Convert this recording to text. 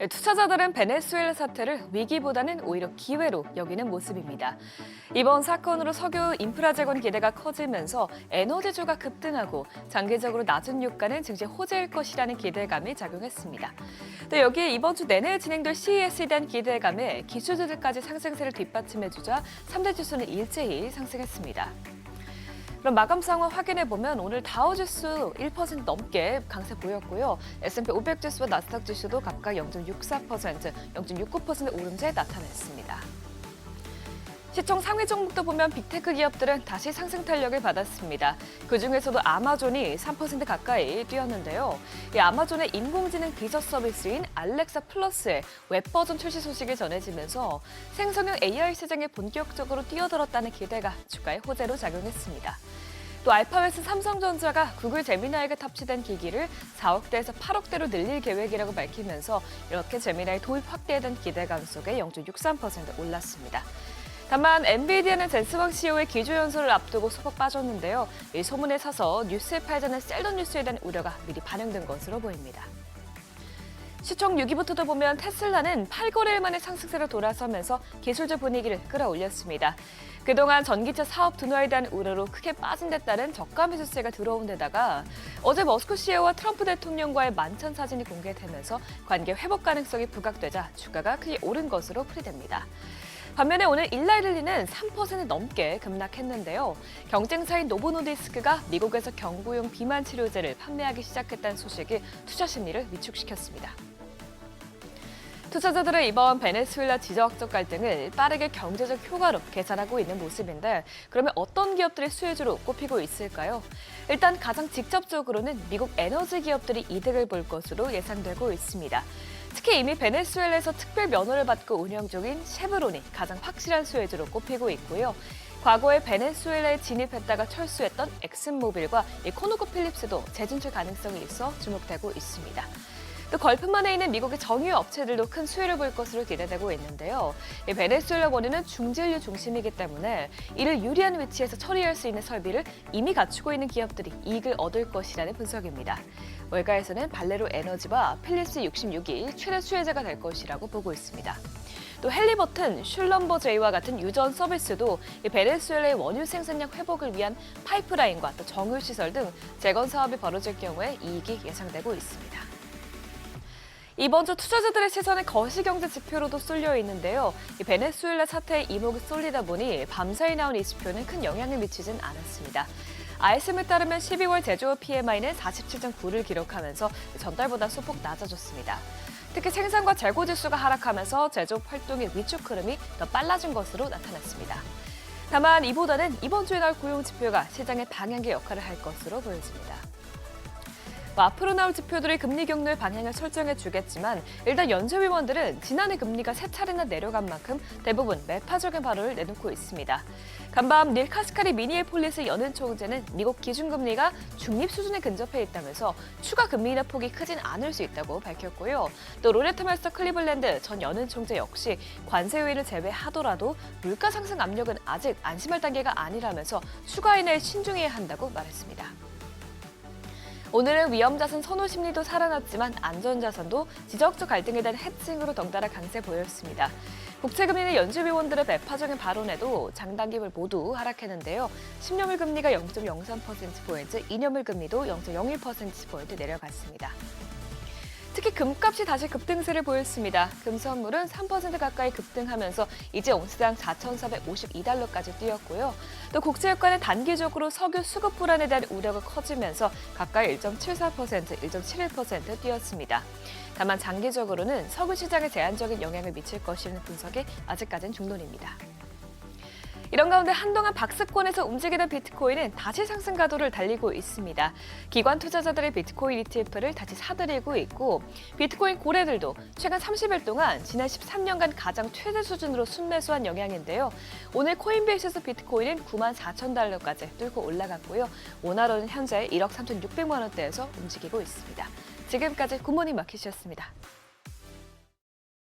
투자자들은 베네수엘라 사태를 위기보다는 오히려 기회로 여기는 모습입니다. 이번 사건으로 석유 인프라 재건 기대가 커지면서 에너지주가 급등하고 장기적으로 낮은 유가는 증시 호재일 것이라는 기대감이 작용했습니다. 또 여기에 이번 주 내내 진행될 CES에 대한 기대감에 기술주들까지 상승세를 뒷받침해주자 3대 지수는 일제히 상승했습니다. 그럼 마감 상황 확인해보면 오늘 다우지수 1% 넘게 강세 보였고요. S&P 500 지수와 나스닥 지수도 각각 0.64%, 0.69% 오름세 나타냈습니다. 시총 상위 종목도 보면 빅테크 기업들은 다시 상승 탄력을 받았습니다. 그중에서도 아마존이 3% 가까이 뛰었는데요. 이 아마존의 인공지능 비서 서비스인 알렉사 플러스의 웹 버전 출시 소식이 전해지면서 생성형 AI 시장에 본격적으로 뛰어들었다는 기대가 주가의 호재로 작용했습니다. 또 알파벳은 삼성전자가 구글 제미나이가 탑재된 기기를 4억대에서 8억대로 늘릴 계획이라고 밝히면서 이렇게 제미나이 도입 확대에 대한 기대감 속에 0.63% 올랐습니다. 다만 엔비디아는 젠스왕 CEO의 기조연설을 앞두고 소폭 빠졌는데요. 이 소문에 사서 뉴스에 팔자는 셀던 뉴스에 대한 우려가 미리 반영된 것으로 보입니다. 시총 6위부터도 보면 테슬라는 8거래일 만에 상승세로 돌아서면서 기술주 분위기를 끌어올렸습니다. 그동안 전기차 사업 둔화에 대한 우려로 크게 빠진 데 따른 저가 매수세가 들어온 데다가 어제 머스크 CEO와 트럼프 대통령과의 만찬 사진이 공개되면서 관계 회복 가능성이 부각되자 주가가 크게 오른 것으로 풀이됩니다. 반면에 오늘 일라이릴리는 3% 넘게 급락했는데요. 경쟁사인 노보노디스크가 미국에서 경구용 비만 치료제를 판매하기 시작했다는 소식이 투자 심리를 위축시켰습니다. 투자자들은 이번 베네수엘라 지정학적 갈등을 빠르게 경제적 효과로 계산하고 있는 모습인데 그러면 어떤 기업들이 수혜주로 꼽히고 있을까요? 일단 가장 직접적으로는 미국 에너지 기업들이 이득을 볼 것으로 예상되고 있습니다. 특히 이미 베네수엘라에서 특별 면허를 받고 운영 중인 쉐브론이 가장 확실한 수혜주로 꼽히고 있고요. 과거에 베네수엘라에 진입했다가 철수했던 엑슨모빌과 코노코필립스도 재진출 가능성이 있어 주목되고 있습니다. 또 걸프만에 있는 미국의 정유 업체들도 큰 수혜를 볼 것으로 기대되고 있는데요. 베네수엘라 원유는 중진류 중심이기 때문에 이를 유리한 위치에서 처리할 수 있는 설비를 이미 갖추고 있는 기업들이 이익을 얻을 것이라는 분석입니다. 월가에서는 발레로 에너지와 필립스 66이 최대 수혜자가 될 것이라고 보고 있습니다. 또 헬리버튼, 슐럼버 제이와 같은 유전 서비스도 베네수엘라의 원유 생산량 회복을 위한 파이프라인과 또 정유 시설 등 재건 사업이 벌어질 경우에 이익이 예상되고 있습니다. 이번 주 투자자들의 시선은 거시경제 지표로도 쏠려 있는데요. 베네수엘라 사태에 이목이 쏠리다 보니 밤사이 나온 이 지표는 큰 영향을 미치진 않았습니다. ISM에 따르면 12월 제조업 PMI는 47.9를 기록하면서 전달보다 소폭 낮아졌습니다. 특히 생산과 재고 지수가 하락하면서 제조업 활동의 위축 흐름이 더 빨라진 것으로 나타났습니다. 다만 이보다는 이번 주에 나올 고용 지표가 시장의 방향의 역할을 할 것으로 보여집니다. 앞으로 나올 지표들이 금리 경로의 방향을 설정해 주겠지만 일단 연준위원들은 지난해 금리가 3차례나 내려간 만큼 대부분 매파적인 발언을 내놓고 있습니다. 간밤 닐 카스카리 미니애폴리스 연은 총재는 미국 기준금리가 중립 수준에 근접해 있다면서 추가 금리 인하 폭이 크진 않을 수 있다고 밝혔고요. 또 로레타 말서 클리블랜드 전 연은 총재 역시 관세 요인을 제외하더라도 물가 상승 압력은 아직 안심할 단계가 아니라면서 추가 인하에 신중해야 한다고 말했습니다. 오늘은 위험자산 선호 심리도 살아났지만 안전자산도 지정학적 갈등에 대한 해칭으로 덩달아 강세 보였습니다. 국채금리는 연준위원들의 매파적인 발언에도 장단기물 모두 하락했는데요. 10년물 금리가 0.03%포인트, 2년물 금리도 0.01%포인트 내려갔습니다. 특히 금값이 다시 급등세를 보였습니다. 금 선물은 3% 가까이 급등하면서 이제 온스당 4,452달러까지 뛰었고요. 또 국제유가는 단기적으로 석유 수급 불안에 대한 우려가 커지면서 가까이 1.74%, 1.71% 뛰었습니다. 다만 장기적으로는 석유 시장에 제한적인 영향을 미칠 것이라는 분석이 아직까지는 중론입니다. 이런 가운데 한동안 박스권에서 움직이던 비트코인은 다시 상승 가도를 달리고 있습니다. 기관 투자자들의 비트코인 ETF를 다시 사들이고 있고 비트코인 고래들도 최근 30일 동안 지난 13년간 가장 최대 수준으로 순매수한 영향인데요. 오늘 코인베이스에서 비트코인은 94,000달러까지 뚫고 올라갔고요. 원화로는 현재 1억 3,600만 원대에서 움직이고 있습니다. 지금까지 굿모닝 마켓이었습니다.